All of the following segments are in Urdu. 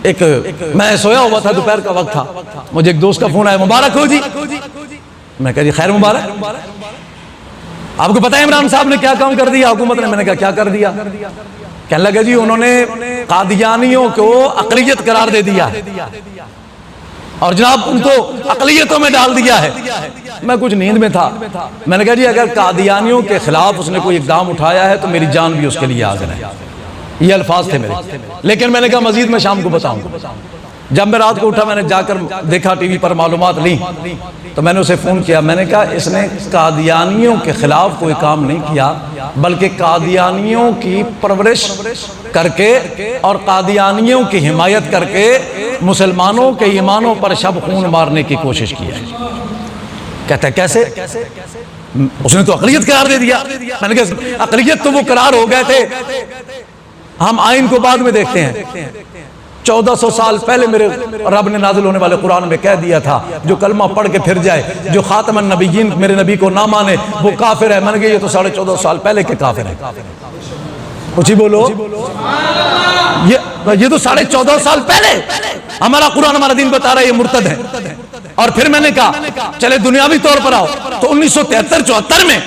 ایک میں سویا ہوا تھا، دوپہر کا وقت تھا، مجھے ایک دوست کا فون آیا، مبارک ہو جی۔ میں کہا جی خیر مبارک، آپ کو پتہ ہے عمران صاحب نے کیا کام کر دیا حکومت نے؟ میں نے کہا کیا کر دیا؟ کہنے لگا جی انہوں نے قادیانیوں کو اقلیت قرار دے دیا ہے اور جناب ان کو اقلیتوں میں ڈال دیا ہے۔ میں کچھ نیند میں تھا، میں نے کہا جی اگر قادیانیوں کے خلاف اس نے کوئی اقدام اٹھایا ہے تو میری جان بھی اس کے لیے حاضر ہے، یہ الفاظ تھے میرے۔ لیکن میں نے کہا مزید میں شام کو بتاؤں گا۔ جب میں رات کو اٹھا، میں نے جا کر دیکھا ٹی وی پر معلومات لی، تو میں نے اسے فون کیا، میں نے کہا اس نے قادیانیوں کے خلاف کوئی کام نہیں کیا، بلکہ قادیانیوں کی پرورش کر کے اور قادیانیوں کی حمایت کر کے مسلمانوں کے ایمانوں پر شب خون مارنے کی کوشش کی ہے۔ کہتا ہے کیسے؟ اس نے تو اقلیت قرار دے دیا۔ میں نے کہا اقلیت تو وہ قرار ہو گئے تھے، ہم آئین کو بعد میں دیکھتے ہیں۔ 1400 سال پہلے میرے رب نے نازل ہونے والے قرآن میں کہہ دیا تھا جو کلمہ پڑھ کے پھر جائے، جو خاتم النبیین میرے نبی کو نہ مانے وہ کافر ہے۔ میں نے کہا یہ تو 1450 سال پہلے کے کافر ہیں۔ کچھ ہی بولو، یہ تو 1450 سال پہلے ہمارا قرآن ہمارا دین بتا رہا ہے یہ مرتد ہیں۔ اور پھر میں نے کہا چلے دنیاوی طور پر آؤ تو 1973-74 میں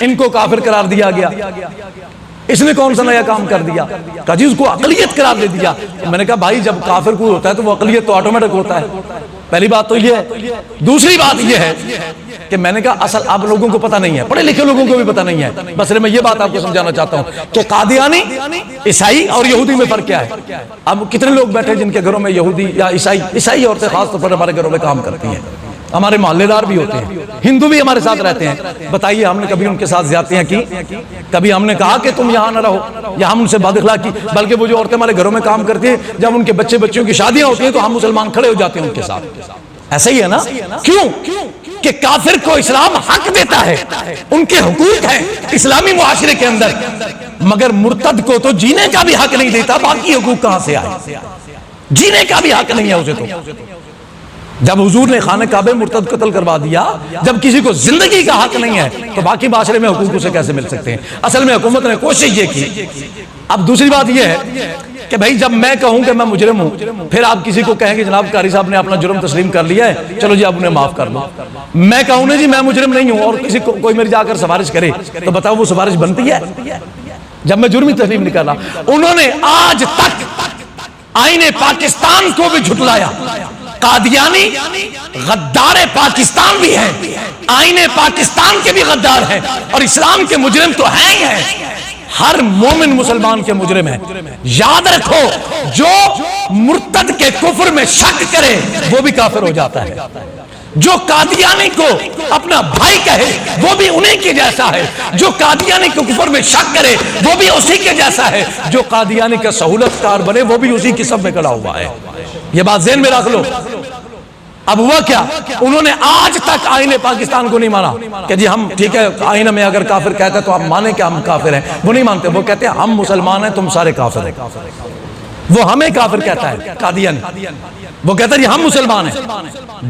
ان کو کافر قرار دیا گیا۔ اس نے کون سا نیا کام کر دیا؟ کہا جی اس کو اقلیت قرار دے دیا۔ میں نے کہا بھائی جب کافر کوئی ہوتا ہے تو وہ اقلیت تو آٹومیٹک ہوتا ہے۔ پہلی بات تو یہ ہے۔ دوسری بات یہ ہے کہ میں نے کہا اصل آپ لوگوں کو پتہ نہیں ہے، پڑھے لکھے لوگوں کو بھی پتہ نہیں ہے، بس میں یہ بات آپ کو سمجھانا چاہتا ہوں کہ قادیانی، عیسائی اور یہودی میں فرق کیا ہے۔ اب کتنے لوگ بیٹھے جن کے گھروں میں یہودی یا عیسائی عورتیں خاص طور پر ہمارے گھروں میں کام کرتی ہیں، ہمارے محلے دار بھی ہوتے ہیں، ہندو بھی ہمارے ساتھ رہتے ہیں۔ بتائیے ہم نے کبھی ان کے ساتھ زیادتیاں کی؟ کبھی ہم نے کہا کہ تم یہاں نہ رہو یا ہم ان سے بد اخلاقی کی؟ بلکہ وہ جو عورتیں ہمارے گھروں میں کام کرتی ہیں جب ان کے بچوں کی شادیاں ہوتی ہیں تو ہم مسلمان کھڑے ہو جاتے ہیں ان کے ساتھ۔ ایسا ہی ہے نا؟ کیوں کہ کافر کو اسلام حق دیتا ہے، ان کے حقوق ہیں اسلامی معاشرے کے اندر، مگر مرتد کو تو جینے کا بھی حق نہیں دیتا۔ باقی حقوق کہاں سے آئے؟ جینے کا بھی حق نہیں ہے اسے تو۔ جب حضور نے خانہ کعبہ مرتد قتل کروا دیا، جب کسی کو زندگی کا حق نہیں ہے تو باقی معاشرے میں حقوق اسے کیسے مل سکتے ہیں؟ اصل میں حکومت نے کوشش یہ کی۔ اب دوسری بات یہ ہے کہ بھائی جب میں کہوں کہ میں مجرم ہوں، پھر آپ کسی کو کہیں کہ جناب قاری صاحب نے اپنا جرم تسلیم کر لیا ہے، چلو جی آپ انہیں معاف کر لو۔ میں کہوں نا جی میں مجرم نہیں ہوں اور کسی کو کوئی میری جا کر سفارش کرے تو بتاؤ وہ سفارش بنتی ہے جب میں جرم ہی تسلیم نہیں کر رہا؟ انہوں نے آج تک آئین پاکستان کو بھی جھٹلایا۔ قادیانی غدار پاکستان بھی ہیں، آئین پاکستان کے بھی غدار ہیں، اور اسلام کے مجرم تو ہیں ہی ہیں۔ ہر مومن مسلمان کے مجرم ہیں۔ یاد رکھو جو مرتد کے کفر میں شک کرے وہ بھی کافر ہو جاتا ہے۔ جو قادیانی کو اپنا بھائی کہے وہ بھی انہی کے جیسا ہے، جو قادیانی کو کفر میں شک کرے وہ بھی اسی کے جیسا ہے، جو قادیانی کا سہولت کار بنے وہ بھی اسی قسم میں کھڑا ہوا ہے۔ یہ بات ذہن میں رکھ لو۔ اب ہوا کیا؟ انہوں نے آج تک آئین پاکستان کو نہیں مانا کہ جی ہم ٹھیک ہے آئین میں اگر کافر کہتا ہے تو آپ مانیں کہ ہم کافر ہیں، وہ نہیں مانتے۔ وہ کہتے ہیں ہم مسلمان ہیں تم سارے کافر ہیں۔ وہ ہمیں کافر کہتا ہے قادیان، وہ کہتا ہے جی ہم مسلمان ہیں۔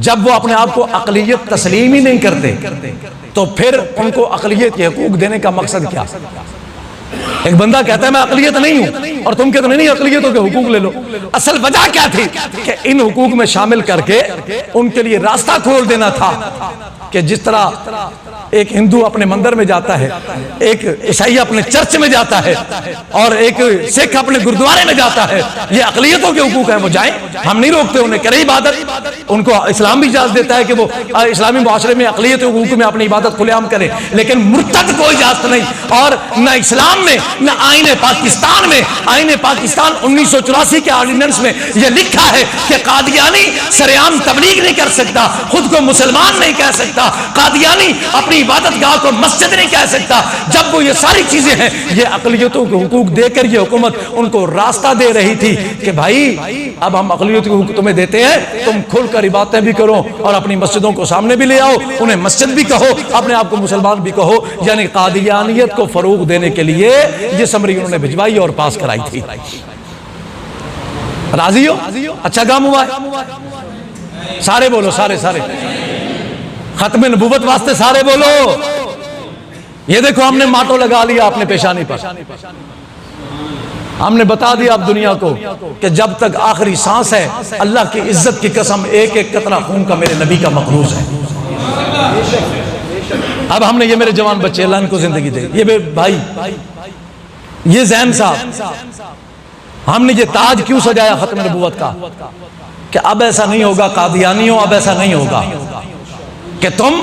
جب وہ اپنے آپ کو اقلیت تسلیم ہی نہیں کرتے تو پھر ان کو اقلیت کے حقوق دینے کا مقصد کیا؟ ایک بندہ کہتا ہے میں اقلیت نہیں ہوں اور تم کہتے نہیں اقلیتوں کے حقوق لے لو۔ اصل وجہ کیا تھی کہ ان حقوق میں شامل کر کے ان کے لیے راستہ کھول دینا تھا کہ جس طرح ایک ہندو اپنے مندر میں جاتا ہے، ایک عیسائی اپنے چرچ میں جاتا ہے اور ایک سکھ اپنے گردوارے میں جاتا ہے، یہ اقلیتوں کے حقوق ہیں، وہ جائیں، ہم نہیں روکتے انہیں، کریں عبادت۔ ان کو اسلام بھی اجازت دیتا ہے کہ وہ اسلامی معاشرے میں اقلیت کے حقوق میں اپنی عبادت کھلے عام کریں، لیکن مرتد کو اجازت نہیں۔ اور نہ اسلام میں نہ آئین پاکستان میں، آئین پاکستان 1984 کے آرڈیننس میں یہ لکھا ہے کہ قادیانی سرعام تبلیغ نہیں کر سکتا، خود کو مسلمان نہیں کہہ سکتا، قادیانی اپنی عبادت گاہ کو مسجد نہیں کہہ سکتا۔ جب وہ یہ ساری چیزیں ہیں، یہ اقلیتوں کے حقوق دے کر یہ حکومت ان کو راستہ دے رہی تھی کہ بھائی اب ہم اقلیتوں کے حقوق تمہیں دیتے ہیں، تم کھل کر عبادتیں بھی کرو اور اپنی مسجدوں کو سامنے بھی لے آؤ، انہیں مسجد بھی کہو، اپنے آپ کو مسلمان بھی کہو۔ یعنی قادیانیت کو فروغ دینے کے لیے یہ سمری انہوں نے بھجوائی اور پاس کرائی تھی۔ راضی ہو؟ اچھا کام ہوا ہے؟ سارے بولو، سارے ختم نبوت واسطے سارے بولو۔ یہ دیکھو ہم نے ماٹو لگا لیا اپنے پیشانی پر، ہم نے بتا دیا اب دنیا کو کہ جب تک آخری سانس ہے اللہ کی عزت کی قسم ایک ایک قطرہ خون کا میرے نبی کا مقروض ہے۔ اب ہم نے یہ میرے جوان بچے اللہ ان کو زندگی دے، یہ میرے بھائی، یہ زین صاحب، ہم نے یہ تاج کیوں سجایا ختم نبوت کا کہ اب ایسا نہیں ہوگا قادیانیوں، اب ایسا نہیں ہوگا کہ تم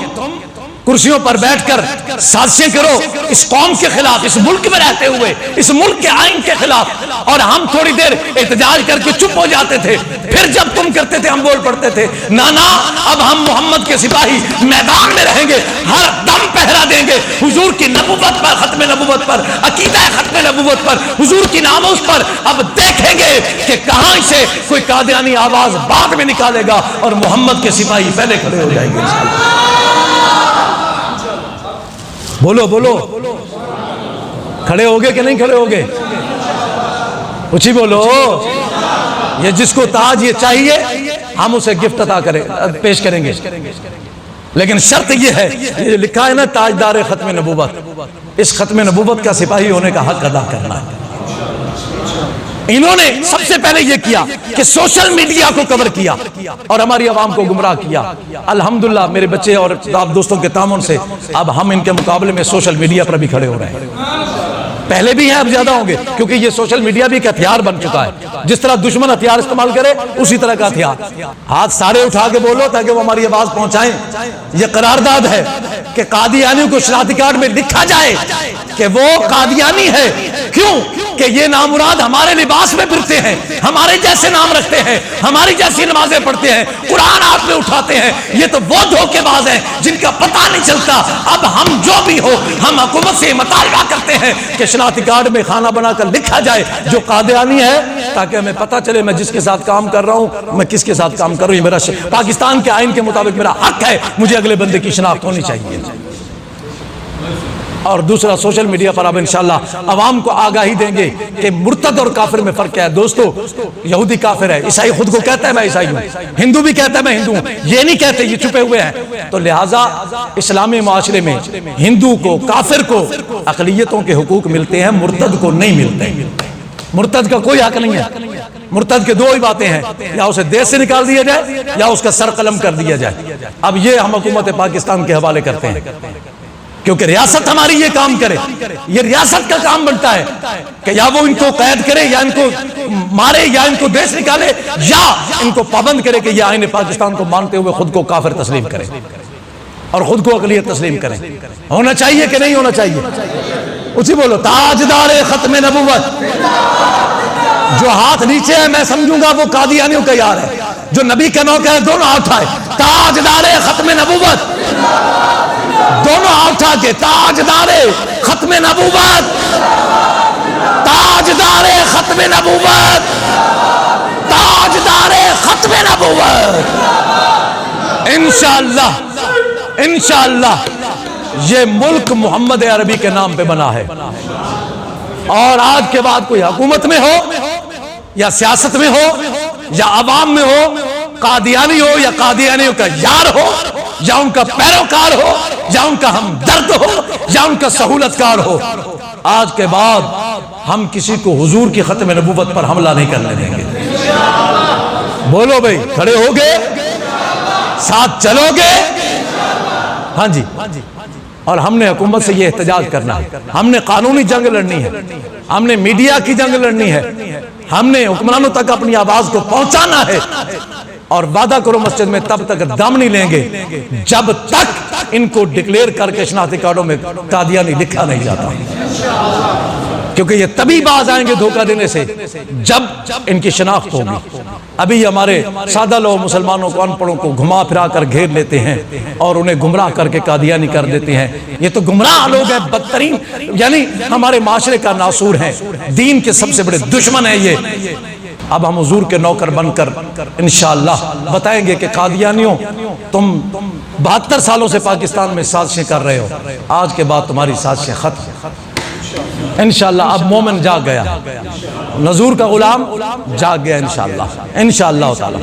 کرسیوں پر بیٹھ کر سازشیں کرو اس قوم کے خلاف، اس ملک میں رہتے ہوئے، اس ملک کے آئین کے خلاف، اور ہم تھوڑی دیر احتجاج کر کے چپ ہو جاتے تھے، پھر جب تم کرتے تھے ہم بول پڑتے تھے۔ نانا اب ہم محمد کے سپاہی میدان میں رہیں گے، ہر دم پہرا دیں گے حضور کی نبوت پر، ختم نبوت پر، عقیدہ ختم نبوت پر، حضور کی ناموس پر۔ اب دیکھیں گے کہ کہاں سے کوئی قادیانی آواز بعد میں نکالے گا اور محمد کے سپاہی پہلے کھڑے ہو جائیں گے۔ بولو بولو، کھڑے ہوگے کہ نہیں کھڑے ہوگے؟ کچھ ہی بولو۔ یہ جس کو تاج یہ چاہیے ہم اسے گفٹ عطا پیش کریں گے، لیکن شرط یہ ہے، یہ لکھا ہے نا تاجدار ختم نبوت، اس ختم نبوت کا سپاہی ہونے کا حق ادا کرنا ہے۔ انہوں نے سب سے پہلے یہ کیا کہ سوشل میڈیا کو کور کیا اور ہماری عوام کو گمراہ کیا۔ الحمدللہ میرے بچے اور آپ دوستوں کے تعاون سے اب ہم ان کے مقابلے میں سوشل میڈیا پر بھی کھڑے ہو رہے ہیں، پہلے بھی ہیں اب زیادہ ہوں گے، کیونکہ یہ سوشل میڈیا بھی ایک ہتھیار بن چکا ہے۔ جس طرح دشمن ہتھیار استعمال کرے اسی طرح کا ہتھیار۔ ہاتھ سارے اٹھا کے بولو تاکہ وہ ہماری آواز پہنچائیں۔ یہ قرارداد ہے کہ قادیانیوں کو شناختی کارڈ میں لکھا جائے کہ وہ قادیانی ہے۔ کیوں کہ یہ نامراد ہمارے لباس میں پھرتے ہیں، ہمارے جیسے نام رکھتے ہیں، ہماری جیسی نمازیں پڑھتے ہیں، قرآن ہاتھ میں اٹھاتے ہیں۔ یہ تو وہ دھوکے باز ہیں جن کا پتہ نہیں چلتا۔ اب ہم جو بھی ہو، ہم حکومت سے مطالبہ کرتے ہیں کہ شناختی کارڈ میں خانہ بنا کر لکھا جائے جو قادیانی ہے، تاکہ ہمیں پتہ چلے میں جس کے ساتھ کام کر رہا ہوں، میں کس کے ساتھ کام کر رہا ہوں۔ یہ میرا پاکستان کے آئین کے مطابق میرا حق ہے، مجھے اگلے بندے کی شناخت ہونی چاہیے۔ اور دوسرا، سوشل میڈیا پر اب انشاءاللہ عوام کو آگاہی دیں گے کہ مرتد اور کافر میں فرق کیا ہے۔ دوستو، یہودی کافر ہے، عیسائی خود کو کہتا ہے میں عیسائی ہوں، ہندو بھی کہتا ہے میں ہندو ہوں، یہ نہیں کہتے، یہ چھپے ہوئے ہیں۔ تو لہٰذا اسلامی معاشرے میں ہندو کو، کافر کو اقلیتوں کے حقوق ملتے ہیں، مرتد کو نہیں ملتے۔ مرتد کا کوئی حق نہیں ہے۔ مرتد کے دو ہی باتیں ہیں، یا اسے دیش سے نکال دیا جائے یا اس کا سر قلم کر دیا جائے۔ اب یہ ہم حکومت پاکستان کے حوالے کرتے ہیں، کیونکہ ریاست ہماری یہ کام کرے، یہ ریاست کا کام بنتا ہے کہ یا وہ ان کو قید کرے، یا ان کو مارے، یا ان کو دیش نکالے، یا ان کو پابند کرے کہ یہ آئین پاکستان کو مانتے ہوئے خود کو کافر تسلیم کرے اور خود کو اقلیت تسلیم کریں۔ ہونا چاہیے کہ نہیں ہونا چاہیے؟ اسی بولو، تاجدار ختم نبوت۔ جو ہاتھ نیچے ہے میں سمجھوں گا وہ قادیانیوں کا یار ہے، جو نبی کے موقع ہے دونوں ہاتھ اٹھائے، تاجدار ختم نبوت، دونوں ہاتھ اٹھا کے، تاجدار ختم نبوت، تاجدار ختم نبوت، تاجدار ختم نبوت۔ انشاءاللہ انشاءاللہ یہ ملک محمد عربی کے نام پہ بنا ہے، اور آج کے بعد کوئی حکومت میں ہو یا سیاست میں ہو یا عوام میں ہو، قادیانی ہو یا قادیانیوں کا یار ہو یا ان کا پیروکار ہو یا ان کا ہمدرد ہو یا ان کا سہولت کار ہو، آج کے بعد ہم کسی کو حضور کی ختم نبوت پر حملہ نہیں کرنے دیں گے۔ بولو بھائی، کھڑے ہو گے؟ ساتھ چلو گے؟ ہاں جی۔ اور ہم نے حکومت سے یہ احتجاج کرنا ہے، ہم نے قانونی جنگ لڑنی ہے، ہم نے میڈیا کی جنگ لڑنی ہے، ہم نے حکمرانوں تک اپنی آواز کو پہنچانا ہے، اور وعدہ کرو مسجد میں تب تک دم نہیں لیں گے جب تک ان کو ڈکلیئر کر کے شناختی کارڈوں میں قادیانی لکھا نہیں جاتا، کیونکہ یہ تبھی باز آئیں گے دھوکہ دینے سے جب ان کی شناخت ہوگی۔ ابھی ہمارے سادہ لوگ مسلمانوں کو، ان پڑھوں کو گھما پھرا کر گھیر لیتے ہیں اور انہیں گمراہ کر کے قادیانی کر دیتے ہیں۔ یہ تو گمراہ لوگ ہیں، بدترین، یعنی ہمارے معاشرے کا ناسور ہے، دین کے سب سے بڑے دشمن ہیں یہ۔ اب ہم حضور کے نوکر بن کر انشاءاللہ بتائیں گے کہ قادیانیوں، تم 72 سالوں سے پاکستان میں سازشیں کر رہے ہو، آج کے بعد تمہاری سازشیں ختم۔ انشاءاللہ اب مومن جاگ گیا، نذور کا غلام جاگ گیا انشاءاللہ تعالی۔